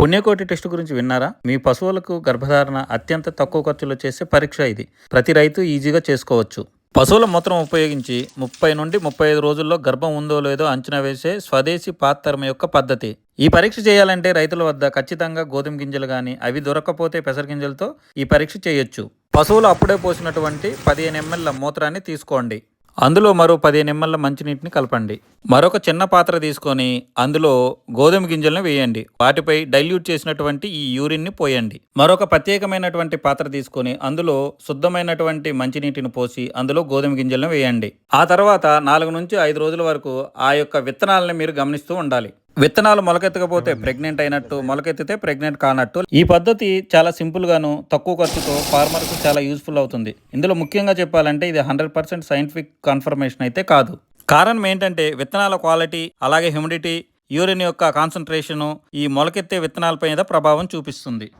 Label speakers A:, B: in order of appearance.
A: పుణ్యకోటి test గురించి విన్నారా? మీ పశువులకు గర్భధారణ అత్యంత తక్కువ ఖర్చులో చేసే పరీక్ష ఇది. ప్రతి రైతు ఈజీగా చేసుకోవచ్చు. పశువుల మూత్రం ఉపయోగించి 30 నుండి 35 రోజుల్లో గర్భం ఉందో లేదో అంచనా వేసే స్వదేశీ పాత్తర్మ యొక్క పద్ధతి. ఈ పరీక్ష చేయాలంటే రైతుల వద్ద ఖచ్చితంగా గోధుమ గింజలు కానీ, అవి దొరక్కపోతే పెసర గింజలతో ఈ పరీక్ష చేయొచ్చు. పశువులు అప్పుడే పోసినటువంటి 15 ml మూత్రాన్ని తీసుకోండి. అందులో మరో 15 ml మంచినీటిని కలపండి. మరొక చిన్న పాత్ర తీసుకొని అందులో గోధుమ గింజలను వేయండి. వాటిపై డైల్యూట్ చేసినటువంటి ఈ యూరిన్ని పోయండి. మరొక ప్రత్యేకమైనటువంటి పాత్ర తీసుకొని అందులో శుద్ధమైనటువంటి మంచినీటిని పోసి అందులో గోధుమ గింజలను వేయండి. ఆ తర్వాత 4 నుంచి 5 రోజుల వరకు ఆ యొక్క విత్తనాలను మీరు గమనిస్తూ ఉండాలి. విత్తనాలు మొలకెత్తకపోతే ప్రెగ్నెంట్ అయినట్టు, మొలకెత్తితే ప్రెగ్నెంట్ కానట్టు. ఈ పద్ధతి చాలా సింపుల్ గాను తక్కువ ఖర్చుతో ఫార్మర్కు చాలా యూస్ఫుల్ అవుతుంది. ఇందులో ముఖ్యంగా చెప్పాలంటే ఇది 100% సైంటిఫిక్ కన్ఫర్మేషన్ అయితే కాదు. కారణం ఏంటంటే విత్తనాల క్వాలిటీ, అలాగే హ్యూమిడిటీ, యూరిన్ యొక్క కాన్సన్ట్రేషను ఈ మొలకెత్తే విత్తనాలపై ప్రభావం చూపిస్తుంది.